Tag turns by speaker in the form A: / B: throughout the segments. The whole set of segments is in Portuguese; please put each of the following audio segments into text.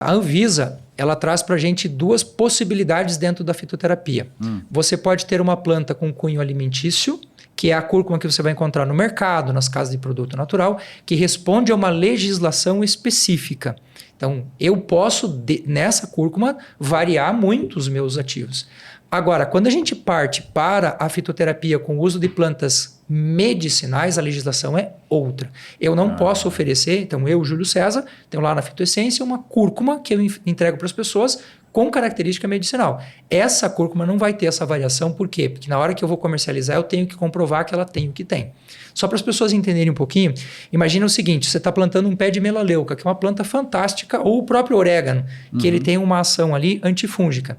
A: A Anvisa, ela traz para a gente duas possibilidades dentro da fitoterapia. Você pode ter uma planta com cunho alimentício, que é a cúrcuma que você vai encontrar no mercado, nas casas de produto natural, que responde a uma legislação específica. Então, eu posso, nessa cúrcuma, variar muito os meus ativos. Agora, quando a gente parte para a fitoterapia com o uso de plantas medicinais, a legislação é outra. Eu não posso oferecer, então eu, Júlio César, tenho lá na Fitoessência uma cúrcuma que eu entrego para as pessoas com característica medicinal. Essa cúrcuma não vai ter essa variação, por quê? Porque na hora que eu vou comercializar, eu tenho que comprovar que ela tem o que tem. Só para as pessoas entenderem um pouquinho, imagina o seguinte, você está plantando um pé de melaleuca, que é uma planta fantástica, ou o próprio orégano, que ele tem uma ação ali antifúngica.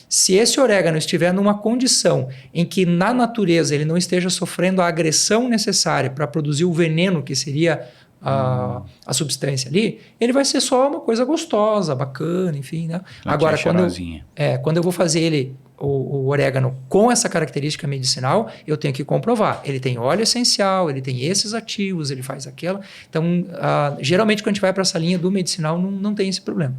A: Se esse orégano estiver numa condição em que na natureza ele não esteja sofrendo a agressão necessária para produzir o veneno que seria a substância ali, ele vai ser só uma coisa gostosa, bacana, enfim, né? Agora, quando eu vou fazer ele, o orégano com essa característica medicinal, eu tenho que comprovar. Ele tem óleo essencial, ele tem esses ativos, ele faz aquela. Então, geralmente, quando a gente vai para essa linha do medicinal, não tem esse problema.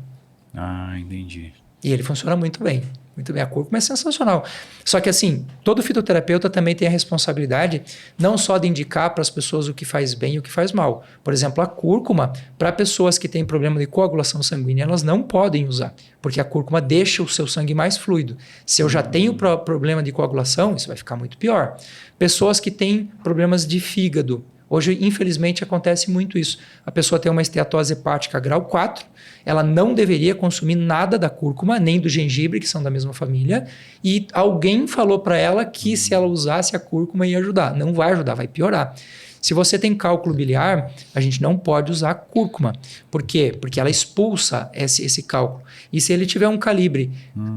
B: Entendi.
A: E ele funciona muito bem. Muito bem, a cúrcuma é sensacional. Só que assim, todo fitoterapeuta também tem a responsabilidade não só de indicar para as pessoas o que faz bem e o que faz mal. Por exemplo, a cúrcuma, para pessoas que têm problema de coagulação sanguínea, elas não podem usar, porque a cúrcuma deixa o seu sangue mais fluido. Se eu já tenho problema de coagulação, isso vai ficar muito pior. Pessoas que têm problemas de fígado, hoje, infelizmente, acontece muito isso. A pessoa tem uma esteatose hepática grau 4, ela não deveria consumir nada da cúrcuma, nem do gengibre, que são da mesma família, e alguém falou para ela que se ela usasse a cúrcuma ia ajudar. Não vai ajudar, vai piorar. Se você tem cálculo biliar, a gente não pode usar a cúrcuma. Por quê? Porque ela expulsa esse cálculo. E se ele tiver um calibre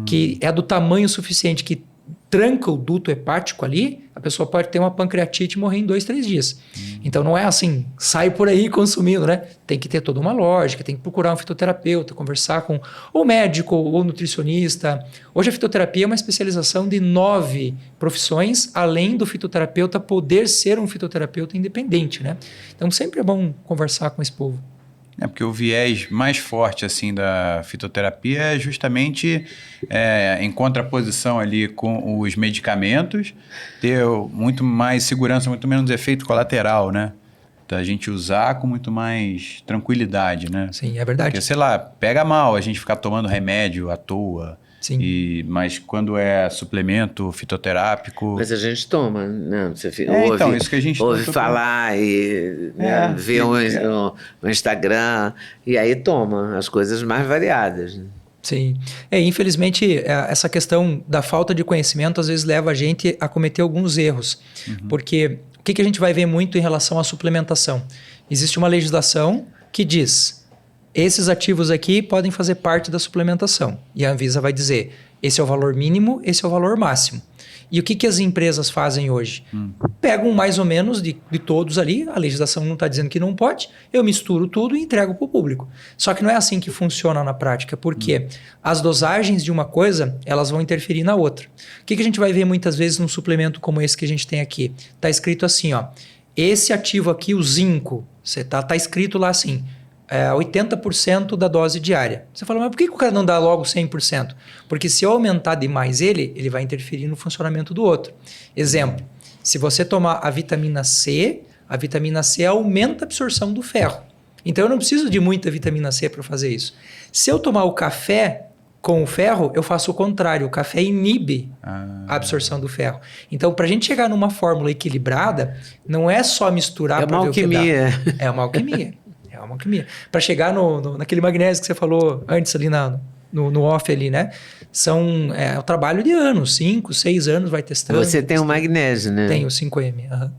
A: que é do tamanho suficiente que tranca o duto hepático ali, a pessoa pode ter uma pancreatite e morrer em 2, 3 dias. Então não é assim, sai por aí consumindo, né? Tem que ter toda uma lógica, tem que procurar um fitoterapeuta, conversar com ou médico ou nutricionista. Hoje a fitoterapia é uma especialização de 9 profissões, além do fitoterapeuta poder ser um fitoterapeuta independente, né? Então sempre é bom conversar com esse povo.
B: Porque o viés mais forte assim da fitoterapia é justamente em contraposição ali com os medicamentos, ter muito mais segurança, muito menos efeito colateral, né? Da gente usar com muito mais tranquilidade, né?
A: Sim, é verdade.
B: Porque, sei lá, pega mal a gente ficar tomando remédio à toa.
A: Sim.
B: Mas quando é suplemento fitoterápico...
C: Mas a gente toma, né? Você
B: ouve, então, isso que a gente
C: ouve falar e vê o Instagram e aí toma as coisas mais variadas. Né?
A: Sim. Infelizmente, essa questão da falta de conhecimento às vezes leva a gente a cometer alguns erros. Porque o que a gente vai ver muito em relação à suplementação? Existe uma legislação que diz... Esses ativos aqui podem fazer parte da suplementação. E a Anvisa vai dizer, esse é o valor mínimo, esse é o valor máximo. E o que as empresas fazem hoje? Pegam mais ou menos de todos ali, a legislação não está dizendo que não pode, eu misturo tudo e entrego para o público. Só que não é assim que funciona na prática, porque as dosagens de uma coisa, elas vão interferir na outra. O que a gente vai ver muitas vezes num suplemento como esse que a gente tem aqui? Está escrito assim, ó, esse ativo aqui, o zinco, tá escrito lá assim... 80% da dose diária. Você fala, mas por que o cara não dá logo 100%? Porque se eu aumentar demais ele vai interferir no funcionamento do outro. Exemplo, se você tomar a vitamina C aumenta a absorção do ferro. Então eu não preciso de muita vitamina C para fazer isso. Se eu tomar o café com o ferro, eu faço o contrário. O café inibe a absorção do ferro. Então, para a gente chegar numa fórmula equilibrada, não é só misturar para ver o que dá. É uma alquimia. É uma alquimia. Para chegar naquele magnésio que você falou antes ali no off ali, né? É um trabalho de anos, 5, 6 anos, vai testando.
C: Você tem o magnésio, né?
A: Tenho 5M.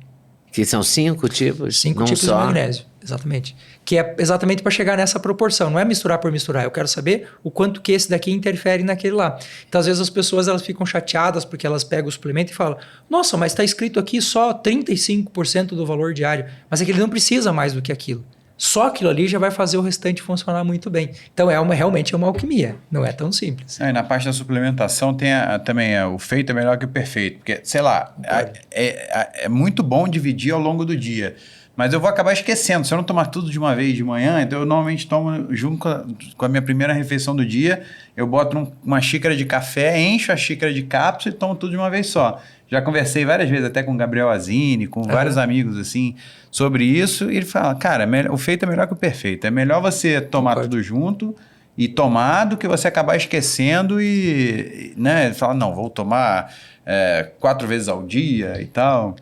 C: Que são 5 tipos?
A: 5 tipos de magnésio, exatamente. Que é exatamente para chegar nessa proporção. Não é misturar por misturar. Eu quero saber o quanto que esse daqui interfere naquele lá. Então, às vezes, as pessoas elas ficam chateadas porque elas pegam o suplemento e falam, nossa, mas está escrito aqui só 35% do valor diário. Mas é que ele não precisa mais do que aquilo. Só aquilo ali já vai fazer o restante funcionar muito bem. Então, realmente é uma alquimia. Não é tão simples.
B: E na parte da suplementação tem também o feito é melhor que o perfeito. Porque, sei lá, é muito bom dividir ao longo do dia. Mas eu vou acabar esquecendo. Se eu não tomar tudo de uma vez de manhã, então eu normalmente tomo junto com a minha primeira refeição do dia, eu boto uma xícara de café, encho a xícara de cápsula e tomo tudo de uma vez só. Já conversei várias vezes até com o Gabriel Azini, com vários amigos assim, sobre isso, e ele fala, cara, o feito é melhor que o perfeito. É melhor você tomar tudo junto e tomar do que você acabar esquecendo e né, falar, não, vou tomar 4 vezes ao dia e tal.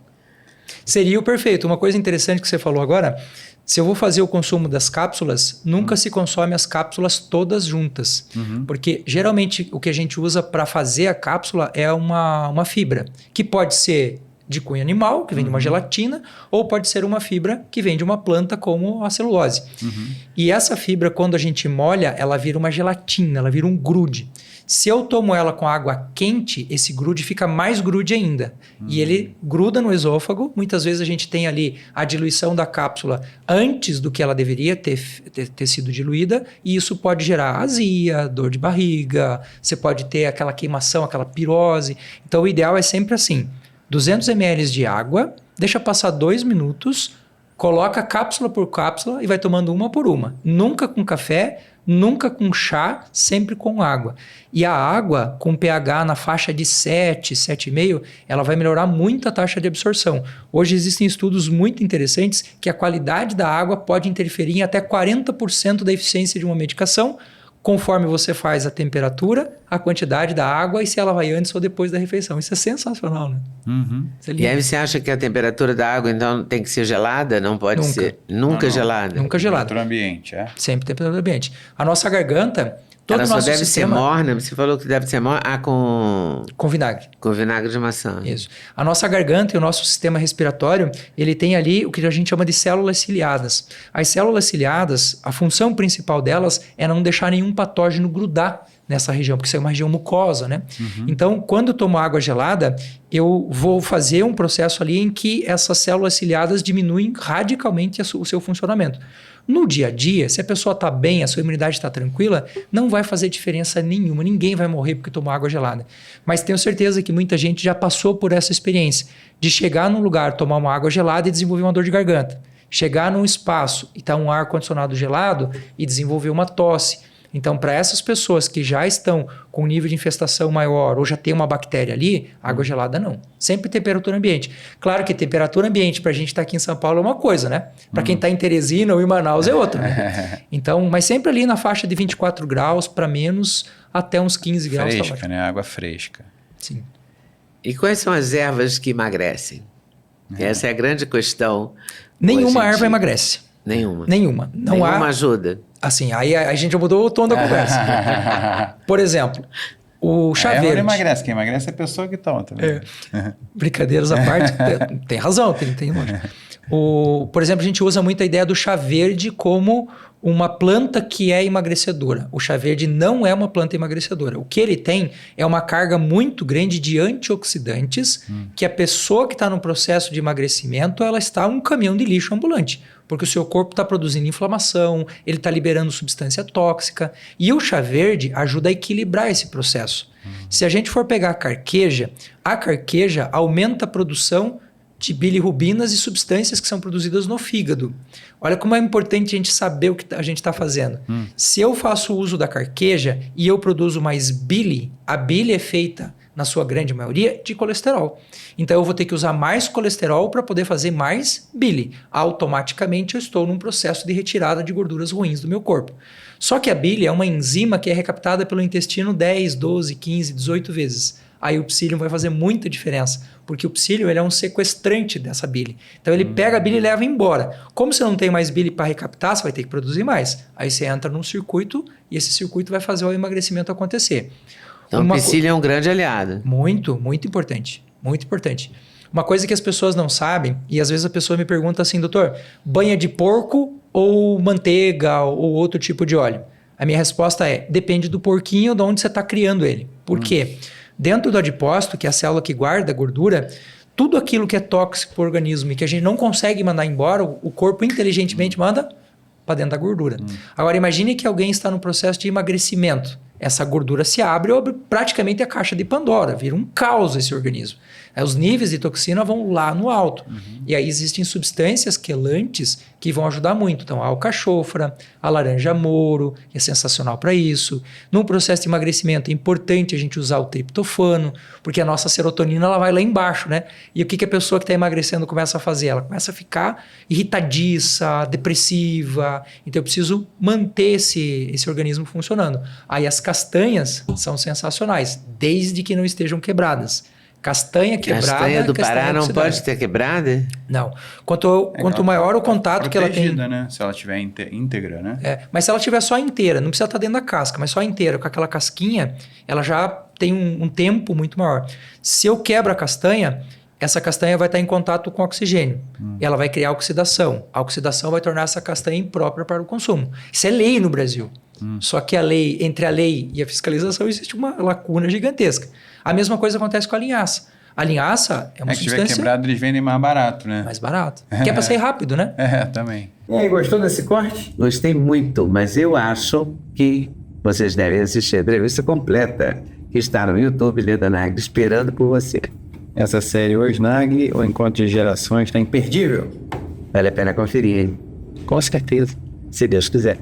A: Seria o perfeito. Uma coisa interessante que você falou agora, se eu vou fazer o consumo das cápsulas, nunca se consome as cápsulas todas juntas. Porque geralmente o que a gente usa para fazer a cápsula é uma fibra, que pode ser de cunho animal, que vem de uma gelatina, ou pode ser uma fibra que vem de uma planta como a celulose. E essa fibra, quando a gente molha, ela vira uma gelatina, ela vira um grude. Se eu tomo ela com água quente, esse grude fica mais grude ainda. E ele gruda no esôfago. Muitas vezes a gente tem ali a diluição da cápsula antes do que ela deveria ter sido diluída. E isso pode gerar azia, dor de barriga. Você pode ter aquela queimação, aquela pirose. Então o ideal é sempre assim. 200 ml de água, deixa passar 2 minutos, coloca cápsula por cápsula e vai tomando uma por uma. Nunca com café, nunca com chá, sempre com água. E a água, com pH na faixa de 7, 7,5, ela vai melhorar muito a taxa de absorção. Hoje existem estudos muito interessantes que a qualidade da água pode interferir em até 40% da eficiência de uma medicação, conforme você faz a temperatura, a quantidade da água e se ela vai antes ou depois da refeição. Isso é sensacional, né?
C: E aí você acha que a temperatura da água, então, tem que ser gelada? Não pode ser? Nunca gelada?
A: Nunca gelada.
B: Temperatura ambiente,
A: Sempre temperatura ambiente. A nossa garganta...
C: Ela só deve ser morna, você falou que deve ser morna, com
A: vinagre.
C: Com vinagre de maçã.
A: Isso. A nossa garganta e o nosso sistema respiratório, ele tem ali o que a gente chama de células ciliadas. As células ciliadas, a função principal delas é não deixar nenhum patógeno grudar nessa região, porque isso é uma região mucosa, né? Então, quando eu tomo água gelada, eu vou fazer um processo ali em que essas células ciliadas diminuem radicalmente o seu funcionamento. No dia a dia, se a pessoa está bem, a sua imunidade está tranquila, não vai fazer diferença nenhuma. Ninguém vai morrer porque tomou água gelada. Mas tenho certeza que muita gente já passou por essa experiência de chegar num lugar, tomar uma água gelada e desenvolver uma dor de garganta. Chegar num espaço e estar um ar-condicionado gelado e desenvolver uma tosse. Então, para essas pessoas que já estão com um nível de infestação maior ou já tem uma bactéria ali, água gelada não. Sempre temperatura ambiente. Claro que temperatura ambiente para a gente estar aqui em São Paulo é uma coisa, né? Para quem está em Teresina ou em Manaus é outra. Né? Então, mas sempre ali na faixa de 24 graus para menos até uns 15 graus.
B: Fresca,
A: tá,
B: né? Água fresca.
A: Sim.
C: E quais são as ervas que emagrecem? Essa é a grande questão.
A: Nenhuma erva emagrece.
C: Nenhuma.
A: Nenhuma.
C: Nenhuma ajuda.
A: Assim, aí a gente já mudou o tom da conversa. Por exemplo, o chá verde.
B: Não emagrece, quem emagrece é a pessoa que toma também.
A: Brincadeiras à parte, tem razão, tem lógica. Por exemplo, a gente usa muito a ideia do chá verde como uma planta que é emagrecedora. O chá verde não é uma planta emagrecedora. O que ele tem é uma carga muito grande de antioxidantes que a pessoa que está no processo de emagrecimento, ela está um caminhão de lixo ambulante. Porque o seu corpo está produzindo inflamação, ele está liberando substância tóxica. E o chá verde ajuda a equilibrar esse processo. Se a gente for pegar a carqueja aumenta a produção de bilirrubinas e substâncias que são produzidas no fígado. Olha como é importante a gente saber o que a gente está fazendo. Se eu faço uso da carqueja e eu produzo mais bile, a bile é feita, na sua grande maioria, de colesterol. Então eu vou ter que usar mais colesterol para poder fazer mais bile. Automaticamente eu estou num processo de retirada de gorduras ruins do meu corpo. Só que a bile é uma enzima que é recaptada pelo intestino 10, 12, 15, 18 vezes. Aí o psyllium vai fazer muita diferença, porque o psyllium ele é um sequestrante dessa bile. Então ele pega a bile e leva embora. Como você não tem mais bile para recaptar, você vai ter que produzir mais. Aí você entra num circuito e esse circuito vai fazer o emagrecimento acontecer.
C: Então o psyllium é um grande aliado.
A: Muito, muito importante. Muito importante. Uma coisa que as pessoas não sabem, e às vezes a pessoa me pergunta assim, doutor, banha de porco ou manteiga ou outro tipo de óleo? A minha resposta é, depende do porquinho de onde você está criando ele. Por quê? Dentro do adipócito, que é a célula que guarda a gordura, tudo aquilo que é tóxico para o organismo e que a gente não consegue mandar embora, o corpo inteligentemente manda para dentro da gordura. Agora, imagine que alguém está no processo de emagrecimento. Essa gordura se abre praticamente a caixa de Pandora, vira um caos esse organismo. Os níveis de toxina vão lá no alto. E aí existem substâncias quelantes que vão ajudar muito. Então, a alcachofra, a laranja moro, que é sensacional para isso. No processo de emagrecimento é importante a gente usar o triptofano, porque a nossa serotonina ela vai lá embaixo, né? E o que a pessoa que está emagrecendo começa a fazer? Ela começa a ficar irritadiça, depressiva. Então, eu preciso manter esse organismo funcionando. Aí as castanhas são sensacionais, desde que não estejam quebradas. Castanha quebrada...
C: Castanha do Pará não
A: oxidada.
C: pode ter quebrada?
A: Não. Quanto maior o contato que ela tem...
B: né? Se ela tiver íntegra, né?
A: Mas se ela tiver só inteira, não precisa estar dentro da casca, mas só inteira, com aquela casquinha, ela já tem um tempo muito maior. Se eu quebro a castanha, essa castanha vai estar em contato com oxigênio. E ela vai criar oxidação. A oxidação vai tornar essa castanha imprópria para o consumo. Isso é lei no Brasil. Só que entre a lei e a fiscalização existe uma lacuna gigantesca. A mesma coisa acontece com a linhaça. A linhaça é uma
B: Se
A: substância...
B: tiver quebrado, eles vendem mais barato, né?
A: Mais barato. Que é para sair rápido, né?
B: Também.
D: E aí, gostou desse corte?
E: Gostei muito, mas eu acho que vocês devem assistir a entrevista completa, que está no YouTube, Leda Nagli, esperando por você.
D: Essa série Hoje Nagli, o Encontro de Gerações, está imperdível.
E: Vale a pena conferir, hein?
D: Com certeza.
E: Se Deus quiser.